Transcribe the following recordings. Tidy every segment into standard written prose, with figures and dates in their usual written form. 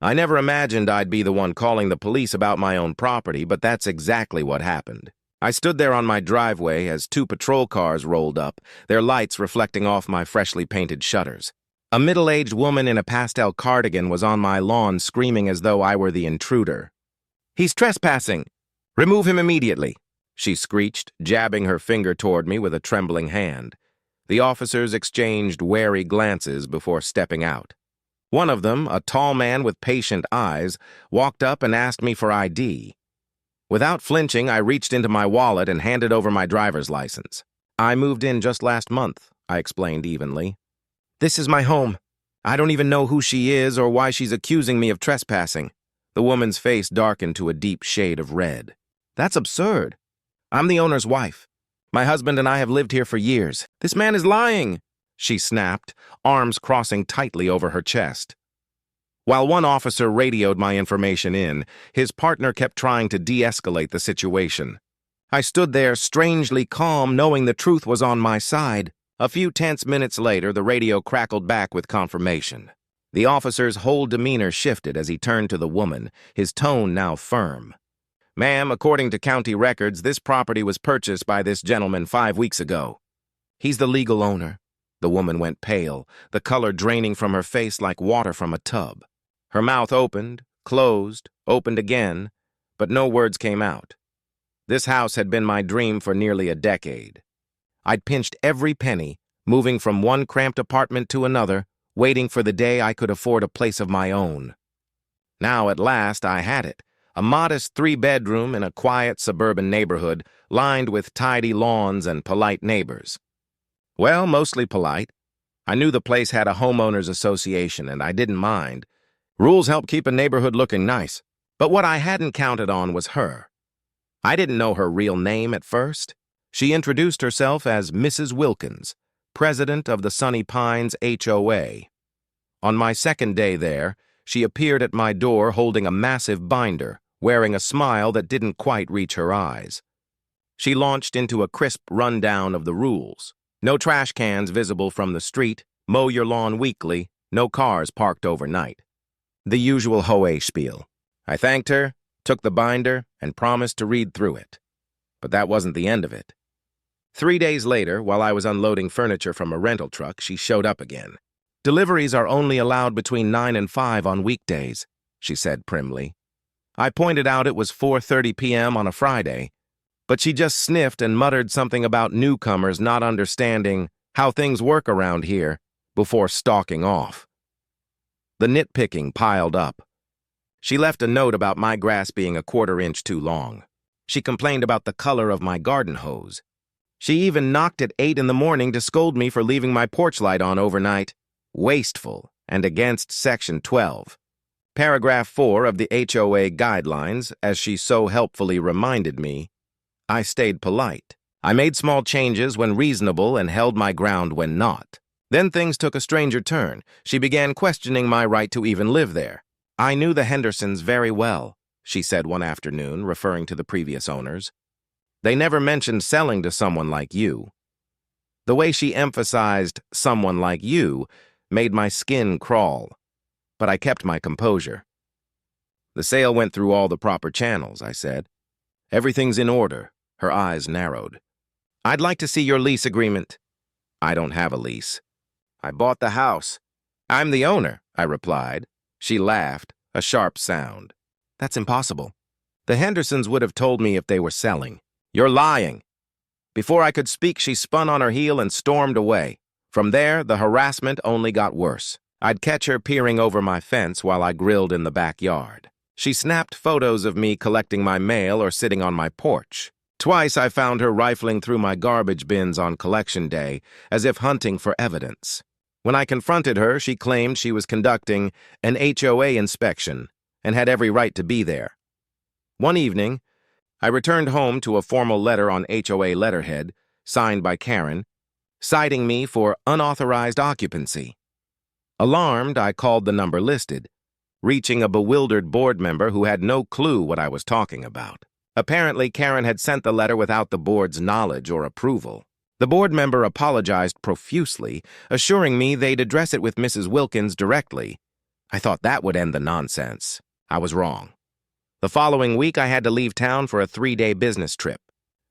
I never imagined I'd be the one calling the police about my own property, but that's exactly what happened. I stood there on my driveway as two patrol cars rolled up, their lights reflecting off my freshly painted shutters. A middle-aged woman in a pastel cardigan was on my lawn screaming as though I were the intruder. "He's trespassing! Remove him immediately!" she screeched, jabbing her finger toward me with a trembling hand. The officers exchanged wary glances before stepping out. One of them, a tall man with patient eyes, walked up and asked me for ID. Without flinching, I reached into my wallet and handed over my driver's license. "I moved in just last month," I explained evenly. "This is my home. I don't even know who she is or why she's accusing me of trespassing." The woman's face darkened to a deep shade of red. "That's absurd. I'm the owner's wife. My husband and I have lived here for years. This man is lying," she snapped, arms crossing tightly over her chest. While one officer radioed my information in, his partner kept trying to de-escalate the situation. I stood there strangely calm, knowing the truth was on my side. A few tense minutes later, the radio crackled back with confirmation. The officer's whole demeanor shifted as he turned to the woman, his tone now firm. "Ma'am, according to county records, this property was purchased by this gentleman 5 weeks ago. He's the legal owner." The woman went pale, the color draining from her face like water from a tub. Her mouth opened, closed, opened again, but no words came out. This house had been my dream for nearly a decade. I'd pinched every penny, moving from one cramped apartment to another, waiting for the day I could afford a place of my own. Now, at last, I had it. A modest 3-bedroom in a quiet suburban neighborhood, lined with tidy lawns and polite neighbors. Well, mostly polite. I knew the place had a homeowners association, and I didn't mind. Rules help keep a neighborhood looking nice. But what I hadn't counted on was her. I didn't know her real name at first. She introduced herself as Mrs. Wilkins, president of the Sunny Pines HOA. On my second day there, she appeared at my door holding a massive binder, wearing a smile that didn't quite reach her eyes. She launched into a crisp rundown of the rules. No trash cans visible from the street, mow your lawn weekly, no cars parked overnight. The usual HOA spiel. I thanked her, took the binder, and promised to read through it. But that wasn't the end of it. 3 days later, while I was unloading furniture from a rental truck, she showed up again. "Deliveries are only allowed between 9 and 5 on weekdays," she said primly. I pointed out it was 4:30 p.m. on a Friday, but she just sniffed and muttered something about newcomers not understanding how things work around here before stalking off. The nitpicking piled up. She left a note about my grass being a 1/4 inch too long. She complained about the color of my garden hose. She even knocked at 8 in the morning to scold me for leaving my porch light on overnight. Wasteful and against Section 12. Paragraph 4 of the HOA guidelines, as she so helpfully reminded me. I stayed polite. I made small changes when reasonable and held my ground when not. Then things took a stranger turn. She began questioning my right to even live there. "I knew the Hendersons very well," she said one afternoon, referring to the previous owners. "They never mentioned selling to someone like you." The way she emphasized "someone like you" made my skin crawl, but I kept my composure. "The sale went through all the proper channels," I said. "Everything's in order." Her eyes narrowed. "I'd like to see your lease agreement." "I don't have a lease. I bought the house." "I'm the owner," I replied. She laughed, a sharp sound. "That's impossible. The Hendersons would have told me if they were selling." "You're lying." Before I could speak, she spun on her heel and stormed away. From there, the harassment only got worse. I'd catch her peering over my fence while I grilled in the backyard. She snapped photos of me collecting my mail or sitting on my porch. Twice I found her rifling through my garbage bins on collection day, as if hunting for evidence. When I confronted her, she claimed she was conducting an HOA inspection and had every right to be there. One evening, I returned home to a formal letter on HOA letterhead, signed by Karen, citing me for unauthorized occupancy. Alarmed, I called the number listed, reaching a bewildered board member who had no clue what I was talking about. Apparently, Karen had sent the letter without the board's knowledge or approval. The board member apologized profusely, assuring me they'd address it with Mrs. Wilkins directly. I thought that would end the nonsense. I was wrong. The following week, I had to leave town for a 3-day business trip.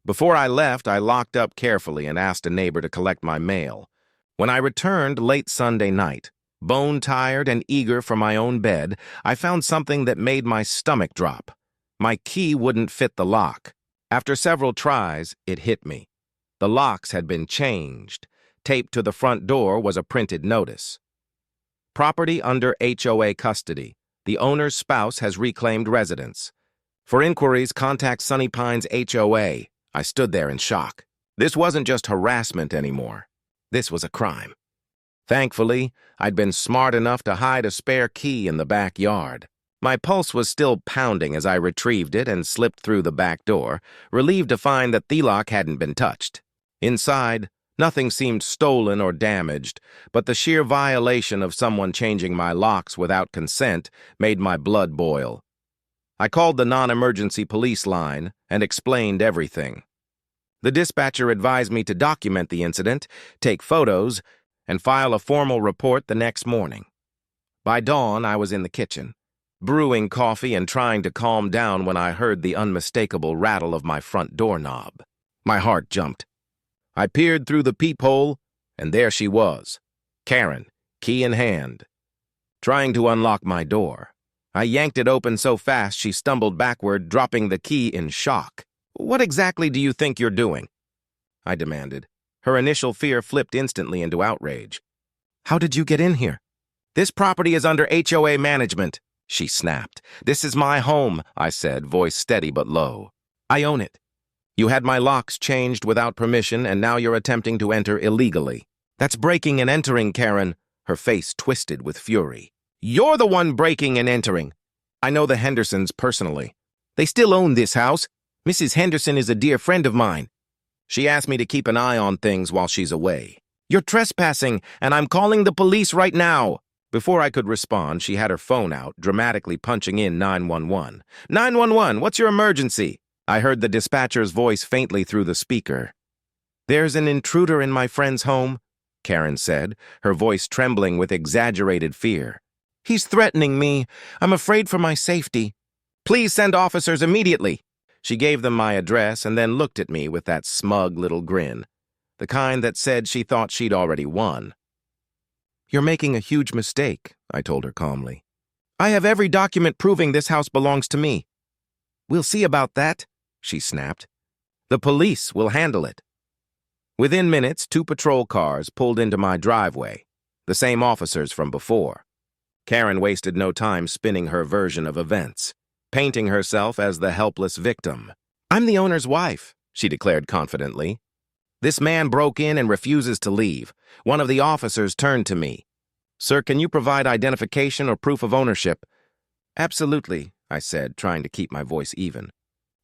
Before I left, I locked up carefully and asked a neighbor to collect my mail. When I returned late Sunday night, bone-tired and eager for my own bed, I found something that made my stomach drop. My key wouldn't fit the lock. After several tries, it hit me. The locks had been changed. Taped to the front door was a printed notice. Property under HOA custody. The owner's spouse has reclaimed residence. For inquiries, contact Sunny Pines HOA. I stood there in shock. This wasn't just harassment anymore. This was a crime. Thankfully, I'd been smart enough to hide a spare key in the backyard. My pulse was still pounding as I retrieved it and slipped through the back door, relieved to find that the lock hadn't been touched. Inside, nothing seemed stolen or damaged, but the sheer violation of someone changing my locks without consent made my blood boil. I called the non-emergency police line and explained everything. The dispatcher advised me to document the incident, take photos, and file a formal report the next morning. By dawn, I was in the kitchen, brewing coffee and trying to calm down when I heard the unmistakable rattle of my front doorknob. My heart jumped. I peered through the peephole, and there she was, Karen, key in hand, trying to unlock my door. I yanked it open so fast she stumbled backward, dropping the key in shock. "What exactly do you think you're doing?" I demanded. Her initial fear flipped instantly into outrage. "How did you get in here?" "This property is under HOA management," she snapped. "This is my home," I said, voice steady but low. "I own it. You had my locks changed without permission, and now you're attempting to enter illegally." "That's breaking and entering, Karen." Her face twisted with fury. "You're the one breaking and entering." "I know the Hendersons personally. They still own this house. Mrs. Henderson is a dear friend of mine. She asked me to keep an eye on things while she's away." "You're trespassing, and I'm calling the police right now." Before I could respond, she had her phone out, dramatically punching in 911. "911, what's your emergency?" I heard the dispatcher's voice faintly through the speaker. "There's an intruder in my friend's home," Karen said, her voice trembling with exaggerated fear. "He's threatening me. I'm afraid for my safety. Please send officers immediately." She gave them my address and then looked at me with that smug little grin, the kind that said she thought she'd already won. "You're making a huge mistake," I told her calmly. "I have every document proving this house belongs to me." "We'll see about that," she snapped. "The police will handle it." Within minutes, 2 patrol cars pulled into my driveway, the same officers from before. Karen wasted no time spinning her version of events, painting herself as the helpless victim. "I'm the owner's wife," she declared confidently. "This man broke in and refuses to leave." One of the officers turned to me. "Sir, can you provide identification or proof of ownership?" "Absolutely," I said, trying to keep my voice even.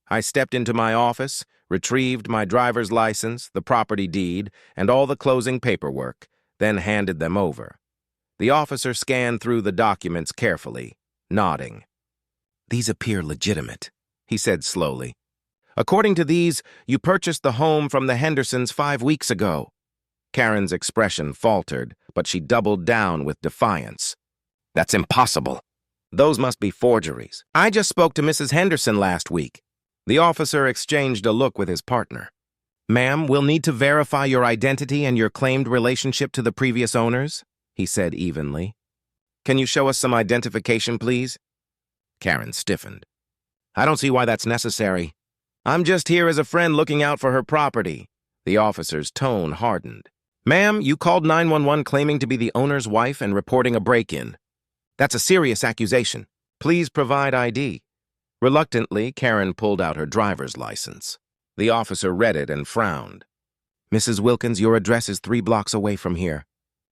I stepped into my office, retrieved my driver's license, the property deed, and all the closing paperwork, then handed them over. The officer scanned through the documents carefully, nodding. "These appear legitimate," he said slowly. "According to these, you purchased the home from the Hendersons 5 weeks ago." Karen's expression faltered, but she doubled down with defiance. "That's impossible. Those must be forgeries. I just spoke to Mrs. Henderson last week." The officer exchanged a look with his partner. "Ma'am, we'll need to verify your identity and your claimed relationship to the previous owners," he said evenly. "Can you show us some identification, please?" Karen stiffened. "I don't see why that's necessary. I'm just here as a friend looking out for her property." The officer's tone hardened. "Ma'am, you called 911 claiming to be the owner's wife and reporting a break-in. That's a serious accusation. Please provide ID." Reluctantly, Karen pulled out her driver's license. The officer read it and frowned. "Mrs. Wilkins, your address is 3 blocks away from here.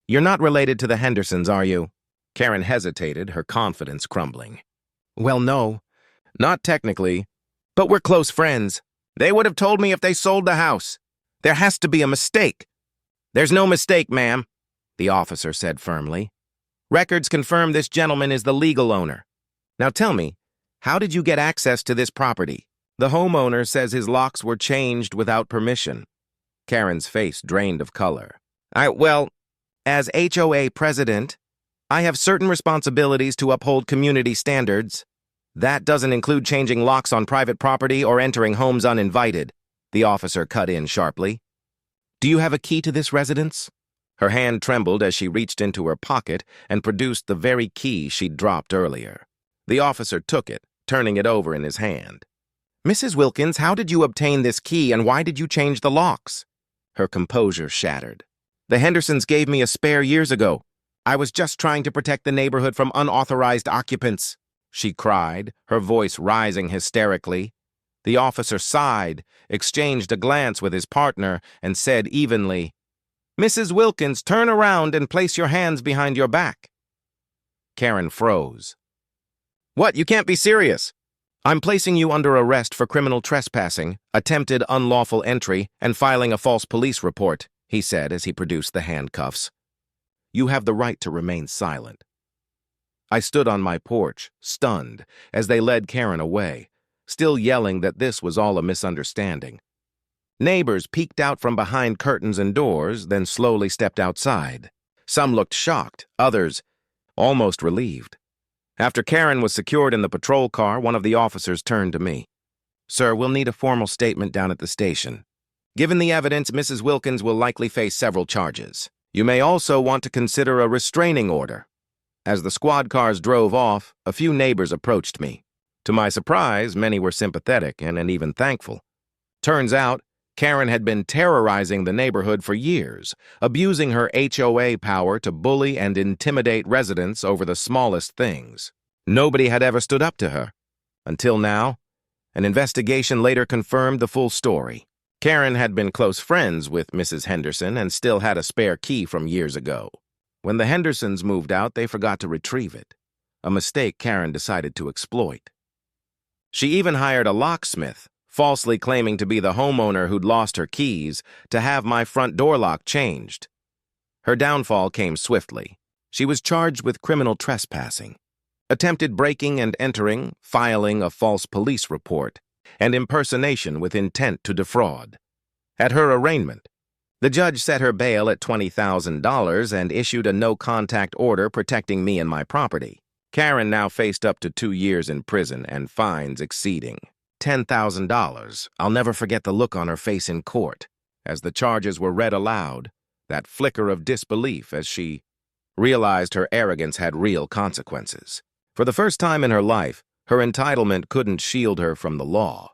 You're not related to the Hendersons, are you?" Karen hesitated, her confidence crumbling. "Well, no. Not technically. But we're close friends. They would have told me if they sold the house. There has to be a mistake." "There's no mistake, ma'am," the officer said firmly. "Records confirm this gentleman is the legal owner. Now tell me, how did you get access to this property?" "The homeowner says his locks were changed without permission." Karen's face drained of color. Well, as HOA president, I have certain responsibilities to uphold community standards. That doesn't include changing locks on private property or entering homes uninvited," the officer cut in sharply. "Do you have a key to this residence?" Her hand trembled as she reached into her pocket and produced the very key she'd dropped earlier. The officer took it, turning it over in his hand. "Mrs. Wilkins, how did you obtain this key and why did you change the locks?" Her composure shattered. "The Hendersons gave me a spare years ago. I was just trying to protect the neighborhood from unauthorized occupants," she cried, her voice rising hysterically. The officer sighed, exchanged a glance with his partner, and said evenly, "Mrs. Wilkins, turn around and place your hands behind your back." Karen froze. "What? You can't be serious." "I'm placing you under arrest for criminal trespassing, attempted unlawful entry, and filing a false police report," he said as he produced the handcuffs. "You have the right to remain silent." I stood on my porch, stunned, as they led Karen away, still yelling that this was all a misunderstanding. Neighbors peeked out from behind curtains and doors, then slowly stepped outside. Some looked shocked, others almost relieved. After Karen was secured in the patrol car, one of the officers turned to me. "Sir, we'll need a formal statement down at the station. Given the evidence, Mrs. Wilkins will likely face several charges. You may also want to consider a restraining order." As the squad cars drove off, a few neighbors approached me. To my surprise, many were sympathetic and even thankful. Turns out, Karen had been terrorizing the neighborhood for years, abusing her HOA power to bully and intimidate residents over the smallest things. Nobody had ever stood up to her. Until now, an investigation later confirmed the full story. Karen had been close friends with Mrs. Henderson and still had a spare key from years ago. When the Hendersons moved out, they forgot to retrieve it, a mistake Karen decided to exploit. She even hired a locksmith, falsely claiming to be the homeowner who'd lost her keys, to have my front door lock changed. Her downfall came swiftly. She was charged with criminal trespassing, attempted breaking and entering, filing a false police report, and impersonation with intent to defraud. At her arraignment, the judge set her bail at $20,000 and issued a no-contact order protecting me and my property. Karen now faced up to 2 years in prison and fines exceeding $10,000. I'll never forget the look on her face in court as the charges were read aloud, that flicker of disbelief as she realized her arrogance had real consequences. For the first time in her life, her entitlement couldn't shield her from the law.